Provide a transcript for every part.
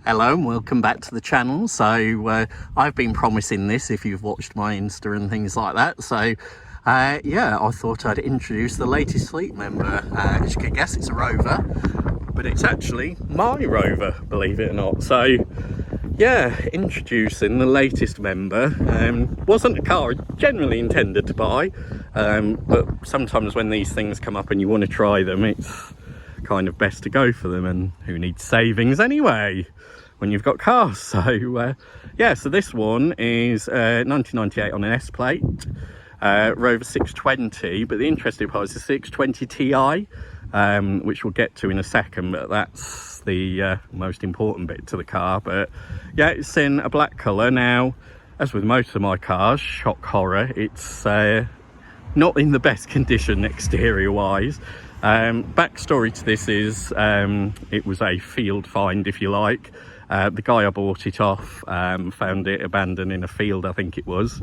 Hello and welcome back to the channel. So I've been promising this if you've watched my Insta and things like that. So yeah, I thought I'd introduce the latest fleet member. As you can guess, it's a Rover, but it's actually my Rover, believe it or not. So yeah, introducing the latest member. Wasn't a car I generally intended to buy, but sometimes when these things come up and you want to try them, it's kind of best to go for them, and who needs savings anyway when you've got cars. So yeah, so this one is 1998 on an S plate, Rover 620, but the interesting part is the 620 Ti, which we'll get to in a second, but that's the most important bit to the car. But yeah, it's in a black colour. Now, as with most of my cars, shock horror, it's not in the best condition exterior wise. Backstory to this is it was a field find, if you like. The guy I bought it off found it abandoned in a field, I think it was,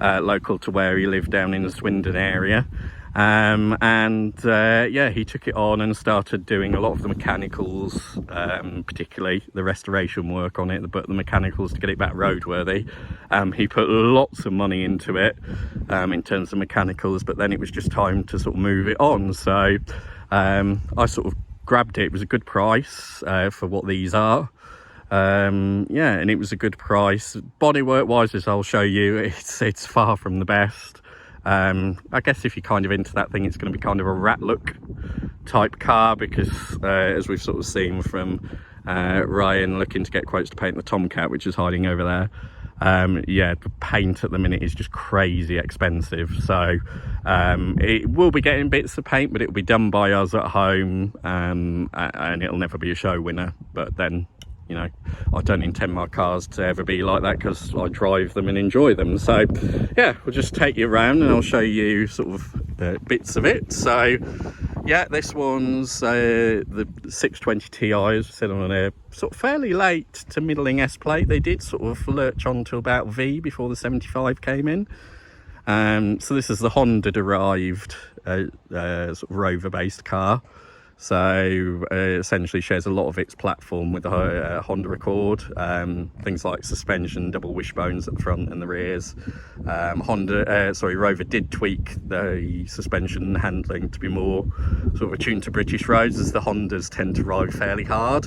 local to where he lived down in the Swindon area. Yeah, he took it on and started doing a lot of the mechanicals, particularly the restoration work on it, but the mechanicals to get it back roadworthy. He put lots of money into it in terms of mechanicals, but then it was just time to sort of move it on. So I sort of grabbed it. It was a good price for what these are. Yeah, and it was a good price. Bodywork wise, as I'll show you, it's far from the best. I guess if you're kind of into that thing, it's going to be kind of a rat look type car, because as we've sort of seen from Ryan looking to get quotes to paint the Tomcat, which is hiding over there, yeah, the paint at the minute is just crazy expensive. So it will be getting bits of paint, but it will be done by us at home, and it'll never be a show winner. But then, you know, I don't intend my cars to ever be like that, because I drive them and enjoy them. So yeah, we'll just take you around and I'll show you sort of bits of it. So yeah, this one's the 620 Ti, as I said, on a sort of fairly late to middling S plate. They did sort of lurch on to about V before the 75 came in. So this is the Honda derived sort of Rover based car. So essentially shares a lot of its platform with the Honda Accord, things like suspension, double wishbones at the front and the rears. Rover did tweak the suspension handling to be more sort of attuned to British roads, as the Hondas tend to ride fairly hard,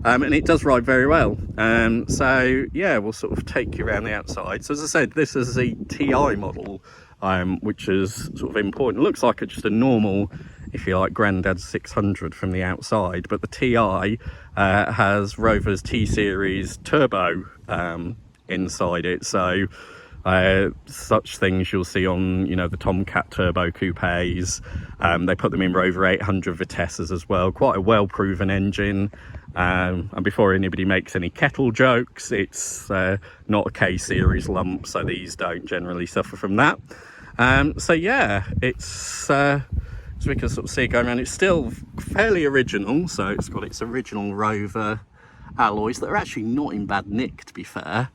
and it does ride very well. So yeah, we'll sort of take you around the outside. So as I said, this is a Ti model, which is sort of important. It looks like just a normal, if you like, Grandad's 600 from the outside, but the Ti has Rover's T-Series turbo inside it. So such things you'll see on, you know, the Tomcat turbo coupes. They put them in Rover 800 Vitesses as well. Quite a well-proven engine. And before anybody makes any kettle jokes, it's not a K-Series lump, so these don't generally suffer from that. So yeah, it's as we can sort of see going around, it's still fairly original. So it's got its original Rover alloys that are actually not in bad nick, to be fair.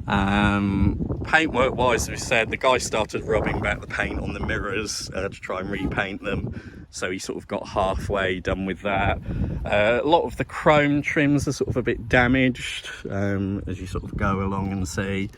Paintwork wise, as we said, the guy started rubbing back the paint on the mirrors to try and repaint them, so he sort of got halfway done with that. A lot of the chrome trims are sort of a bit damaged, as you sort of go along and see.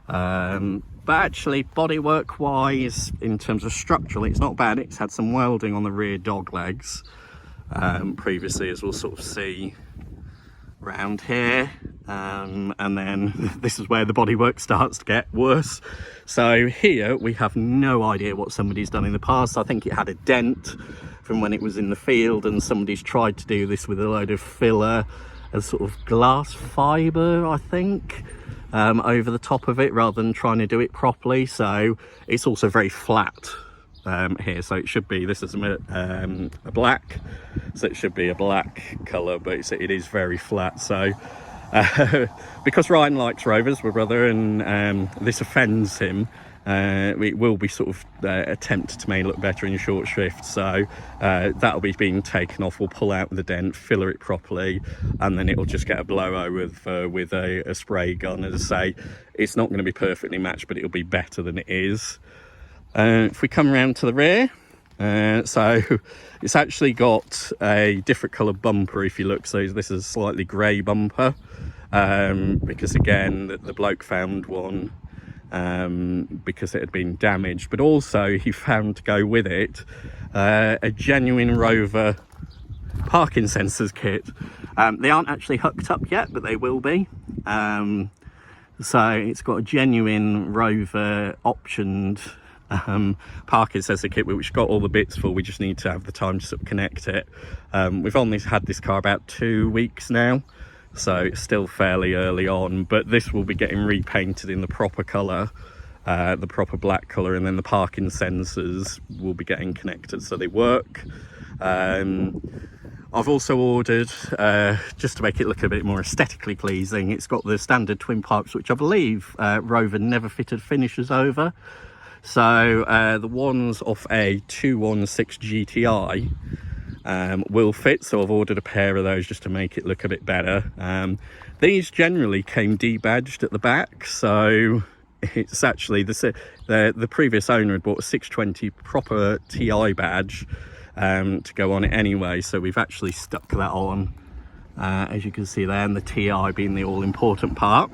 But actually, bodywork wise, in terms of structurally, it's not bad. It's had some welding on the rear dog legs previously, as we'll sort of see round here, and then this is where the bodywork starts to get worse. So here we have no idea what somebody's done in the past. I think it had a dent from when it was in the field, and somebody's tried to do this with a load of filler as sort of glass fibre, I think, over the top of it, rather than trying to do it properly. So it's also very flat here, so it should be, this is a black, so it should be a black colour, but it is very flat. So because Ryan likes Rovers, my brother, and this offends him, it will be sort of attempted to make it look better in short shrift. So that'll be being taken off. We'll pull out the dent, filler it properly, and then it'll just get a blow with a spray gun. As I say, it's not going to be perfectly matched, but it'll be better than it is. If we come around to the rear, So it's actually got a different colour bumper if you look. So this is a slightly grey bumper, because again the bloke found one because it had been damaged, but also he found, to go with it, a genuine Rover parking sensors kit. They aren't actually hooked up yet, but they will be. So it's got a genuine Rover optioned parking sensor kit, which got all the bits for. We just need to have the time to sort of connect it. We've only had this car about 2 weeks now, so it's still fairly early on, but this will be getting repainted in the proper colour, the proper black colour, and then the parking sensors will be getting connected so they work. I've also ordered, just to make it look a bit more aesthetically pleasing, it's got the standard twin pipes, which I believe Rover never fitted finishers over. So the ones off a 216 GTI will fit, so I've ordered a pair of those just to make it look a bit better. These generally came debadged at the back, so it's actually the previous owner had bought a 620 proper TI badge to go on it anyway, so we've actually stuck that on, as you can see there, and the TI being the all-important part.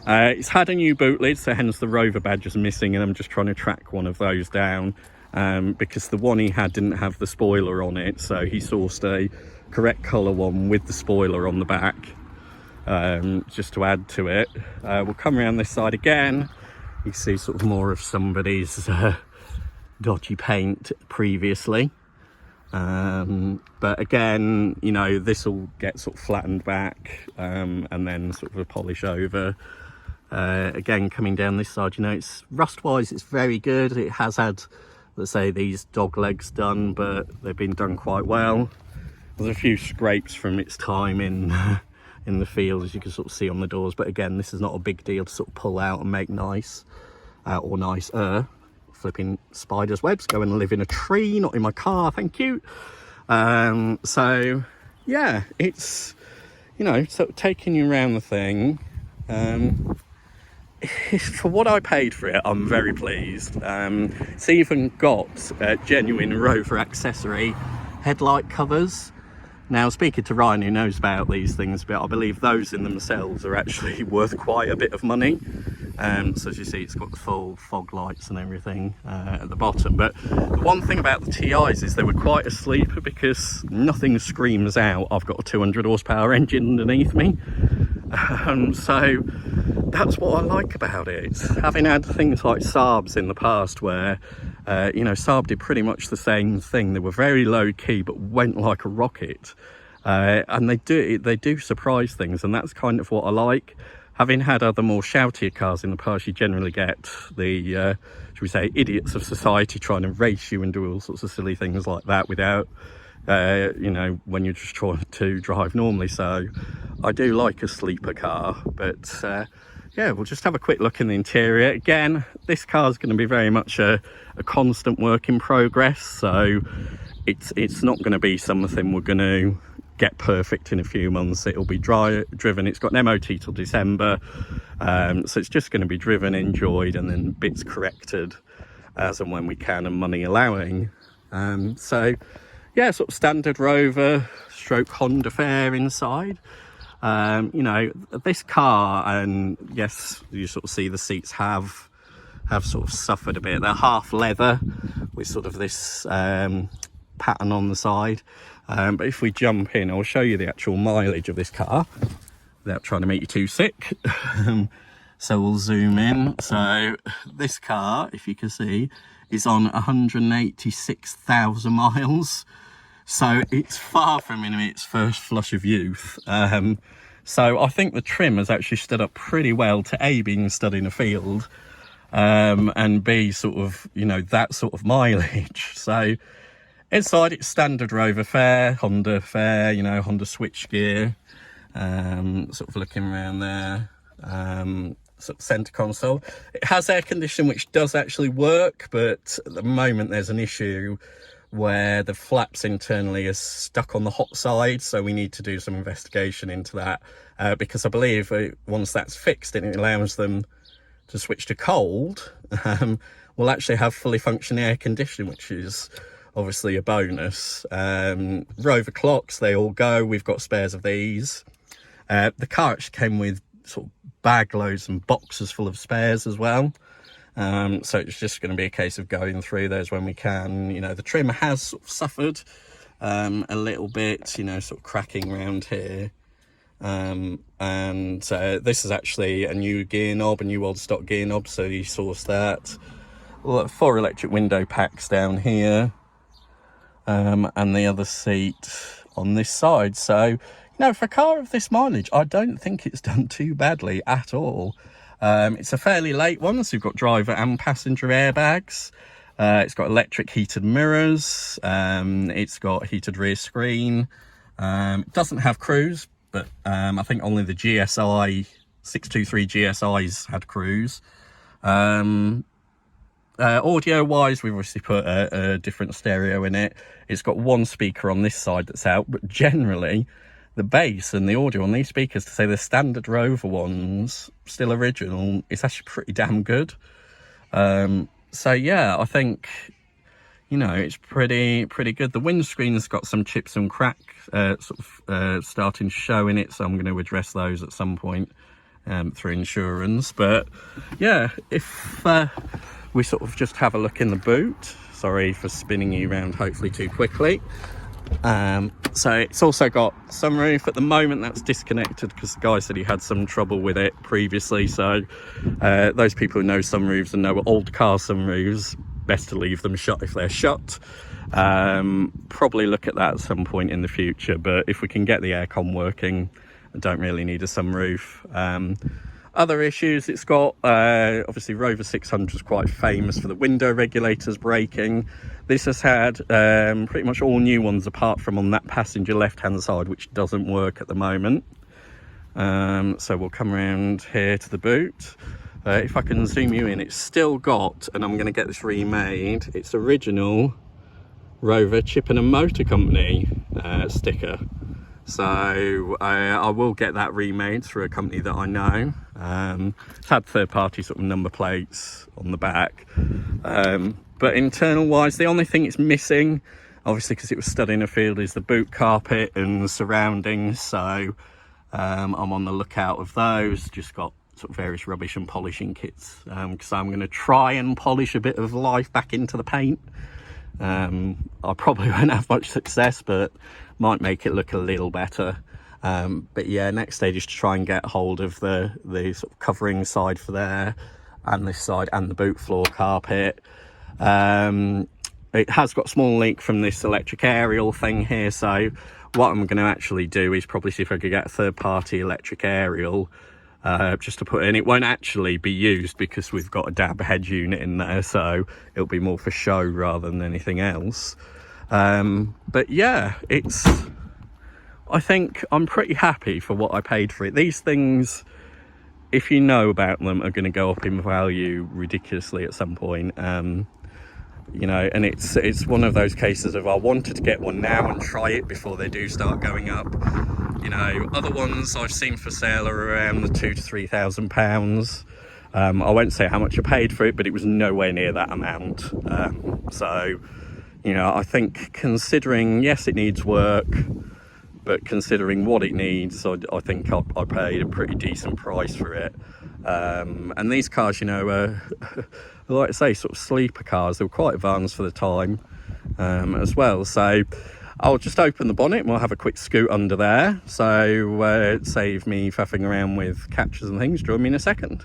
It's had a new boot lid, so hence the Rover badge is missing, and I'm just trying to track one of those down, because the one he had didn't have the spoiler on it, so he sourced a correct colour one with the spoiler on the back, just to add to it. We'll come around this side again. You see sort of more of somebody's dodgy paint previously. But again, you know, this will get sort of flattened back, and then sort of a polish over. Again, coming down this side, you know, it's rust wise, it's very good. It has had, let's say, these dog legs done, but they've been done quite well. There's a few scrapes from its time in the field, as you can sort of see on the doors, but again, this is not a big deal to sort of pull out and make nice, or nicer. Flipping spiders webs, go and live in a tree, not in my car, thank you. So yeah, it's, you know, sort of taking you around the thing. For what I paid for it, I'm very pleased. It's even got genuine Rover accessory headlight covers. Now, speaking to Ryan, who knows about these things, but I believe those in themselves are actually worth quite a bit of money. So as you see, it's got the full fog lights and everything at the bottom. But the one thing about the TIs is they were quite a sleeper, because nothing screams out, I've got a 200 horsepower engine underneath me. So that's what I like about it. Having had things like Saabs in the past where, you know, Saab did pretty much the same thing. They were very low key, but went like a rocket. And they do surprise things, and that's kind of what I like. Having had other more shoutier cars in the past, you generally get the, should we say, idiots of society trying to race you and do all sorts of silly things like that without, you know, when you're just trying to drive normally. So I do like a sleeper car, but yeah, we'll just have a quick look in the interior. Again, this car is going to be very much a constant work in progress, so it's not going to be something we're going to get perfect in a few months. It'll be driven. It's got an MOT till December, so it's just going to be driven, enjoyed, and then bits corrected as and when we can, and money allowing. So yeah, sort of standard Rover stroke Honda fare inside. You know, this car, and yes, you sort of see the seats have sort of suffered a bit. They're half leather with sort of this pattern on the side. But if we jump in, I'll show you the actual mileage of this car without trying to make you too sick. So we'll zoom in. So this car, if you can see, is on 186,000 miles. So it's far from in its first flush of youth. So I think the trim has actually stood up pretty well to A, being stood in a field, and B, sort of, you know, that sort of mileage. So inside, it's standard Rover fare, Honda fare, you know, Honda switchgear, sort of looking around there, sort of centre console. It has air conditioning, which does actually work, but at the moment there's an issue where the flaps internally are stuck on the hot side, so we need to do some investigation into that, because I believe once that's fixed and it allows them to switch to cold, we'll actually have fully functioning air conditioning, which is obviously a bonus. Rover clocks, they all go. We've got spares of these. The car actually came with sort of bag loads and boxes full of spares as well. So it's just going to be a case of going through those when we can. You know, the trim has sort of suffered a little bit, you know, sort of cracking around here. And this is actually a new gear knob, a new old stock gear knob, so you source that. 4 electric window packs down here, and the other seat on this side. So, you know, for a car of this mileage, I don't think it's done too badly at all. It's a fairly late one, so you've got driver and passenger airbags. It's got electric heated mirrors. It's got heated rear screen. It doesn't have cruise, but I think only the GSI 623 GSIs had cruise. Audio wise, we've obviously put a different stereo in it. It's got one speaker on this side that's out, but generally the bass and the audio on these speakers, to say the standard Rover ones, still original, it's actually pretty damn good. So yeah, I think, you know, it's pretty good. The windscreen's got some chips and cracks starting to show in it, so I'm going to address those at some point through insurance. But yeah, if we sort of just have a look in the boot. Sorry for spinning you around hopefully too quickly. So it's also got sunroof. At the moment that's disconnected because the guy said he had some trouble with it previously. So those people who know sunroofs and know old car sunroofs, best to leave them shut if they're shut. Probably look at that at some point in the future, but if we can get the aircon working, I don't really need a sunroof. Other issues, it's got obviously Rover 600 is quite famous for the window regulators breaking. This has had pretty much all new ones apart from on that passenger left hand side, which doesn't work at the moment. So we'll come around here to the boot. If I can zoom you in, it's still got, and I'm going to get this remade, its original Rover Chipping and Motor Company sticker. So I will get that remade through a company that I know. It's had third-party sort of number plates on the back. But internal wise, the only thing it's missing, obviously because it was stood in a field, is the boot carpet and the surroundings. So I'm on the lookout of those. Just got sort of various rubbish and polishing kits, because I'm going to try and polish a bit of life back into the paint. I probably won't have much success, but might make it look a little better. But yeah, next stage is to try and get hold of the sort of covering side for there, and this side, and the boot floor carpet. It has got a small leak from this electric aerial thing here, so what I'm going to actually do is probably see if I could get a third-party electric aerial just to put in. It won't actually be used because we've got a dab head unit in there, so it'll be more for show rather than anything else. But yeah, I think I'm pretty happy for what I paid for it. These things, if you know about them, are going to go up in value ridiculously at some point. You know, and it's one of those cases of I wanted to get one now and try it before they do start going up. You know, other ones I've seen for sale are around the £2,000 to £3,000. I won't say how much I paid for it, but it was nowhere near that amount. So, you know, I think considering, yes, it needs work, but considering what it needs, I think I paid a pretty decent price for it. And these cars, you know, like I say, sort of sleeper cars. They were quite advanced for the time as well. So I'll just open the bonnet and we'll have a quick scoot under there. So save me faffing around with catches and things. Join me in a second.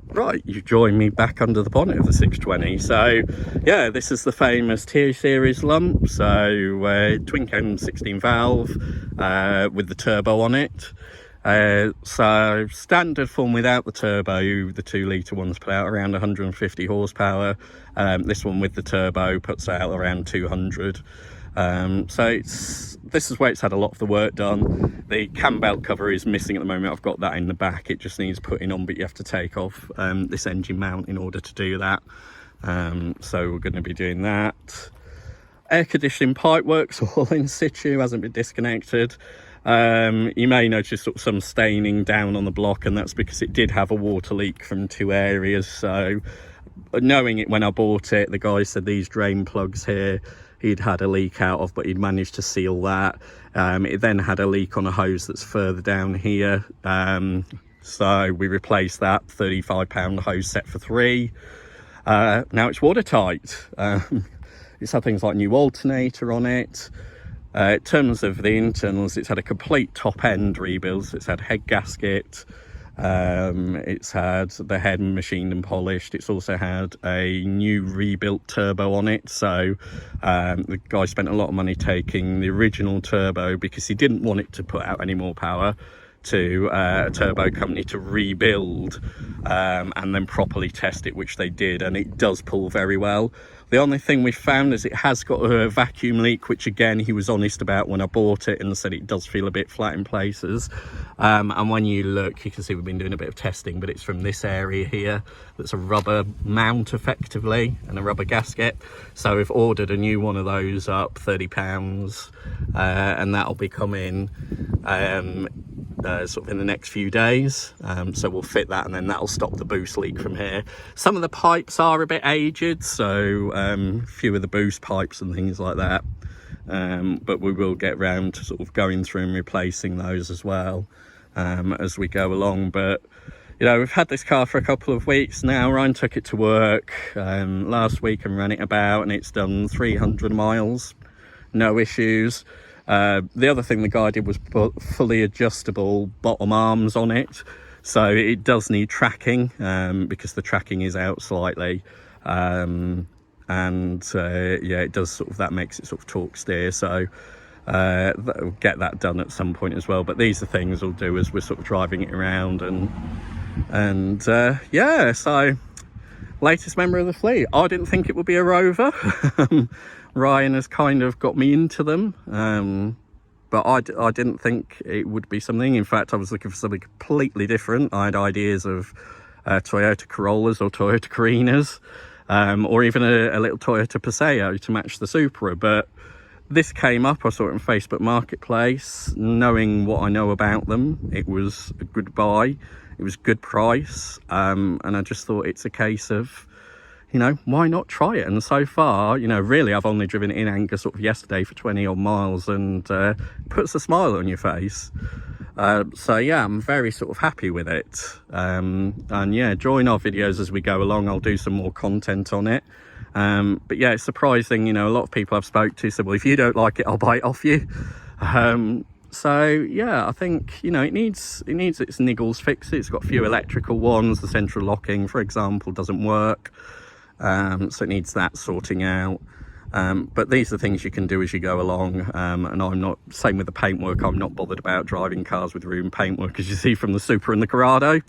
Right, you've joined me back under the bonnet of the 620. So yeah, this is the famous T series lump. So twin cam 16 valve with the turbo on it. So standard form without the turbo, the 2 litre ones put out around 150 horsepower. This one with the turbo puts out around 200. So this is where it's had a lot of the work done. The cam belt cover is missing at the moment. I've got that in the back. It just needs putting on, but you have to take off this engine mount in order to do that. So we're going to be doing that. Air conditioning pipe works all in situ, hasn't been disconnected. You may notice sort of some staining down on the block, and that's because it did have a water leak from 2 areas. So knowing it when I bought it, the guy said these drain plugs here he'd had a leak out of, but he'd managed to seal that. It then had a leak on a hose that's further down here, so we replaced that. £35 hose set for 3. Now it's watertight. It's had things like new alternator on it. In terms of the internals, it's had a complete top end rebuild. So it's had head gasket, it's had the head machined and polished. It's also had a new rebuilt turbo on it. So the guy spent a lot of money taking the original turbo, because he didn't want it to put out any more power, to a turbo company to rebuild and then properly test it, which they did, and it does pull very well. The only thing we found is it has got a vacuum leak, which again he was honest about when I bought it, and said it does feel a bit flat in places. And when you look, you can see we've been doing a bit of testing, but it's from this area here that's a rubber mount effectively, and a rubber gasket. So we've ordered a new one of those up, £30, and that'll be coming sort of in the next few days. So we'll fit that, and then that'll stop the boost leak from here. Some of the pipes are a bit aged, so few of the boost pipes and things like that, but we will get round to sort of going through and replacing those as well as we go along. But you know, we've had this car for a couple of weeks now. Ryan took it to work last week and ran it about, and it's done 300 miles, no issues. The other thing the guy did was put fully adjustable bottom arms on it, so it does need tracking, because the tracking is out slightly, and yeah, it does sort of, that makes it sort of torque steer. So we'll get that done at some point as well. But these are things we'll do as we're sort of driving it around, and yeah, so latest member of the fleet. I didn't think it would be a Rover. Ryan has kind of got me into them, but I didn't think it would be something. In fact, I was looking for something completely different. I had ideas of Toyota Corollas or Toyota Coronas, or even a little Toyota Paseo to match the Supra. But this came up, I saw it on Facebook Marketplace. Knowing what I know about them, it was a good buy. It was good price, and I just thought it's a case of, you know, why not try it? And so far, you know, really, I've only driven it in anger sort of yesterday for 20 odd miles, and puts a smile on your face. So yeah, I'm very sort of happy with it. And yeah, join our videos as we go along. I'll do some more content on it. But yeah, it's surprising, you know, a lot of people I've spoke to said, well, if you don't like it, I'll buy it off you. So yeah, I think, you know, it needs its niggles fixed. It's got a few electrical ones. The central locking, for example, doesn't work. So it needs that sorting out. But these are things you can do as you go along, and I'm not, same with the paintwork, I'm not bothered about driving cars with room paintwork, as you see from the Supra and the Corrado.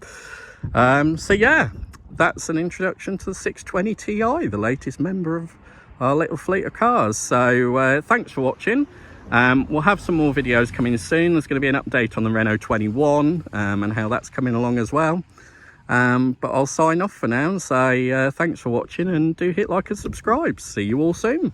So yeah, that's an introduction to the 620 Ti, the latest member of our little fleet of cars. So thanks for watching. We'll have some more videos coming soon. There's going to be an update on the Renault 21 and how that's coming along as well. But I'll sign off for now and say thanks for watching, and do hit like and subscribe. See you all soon.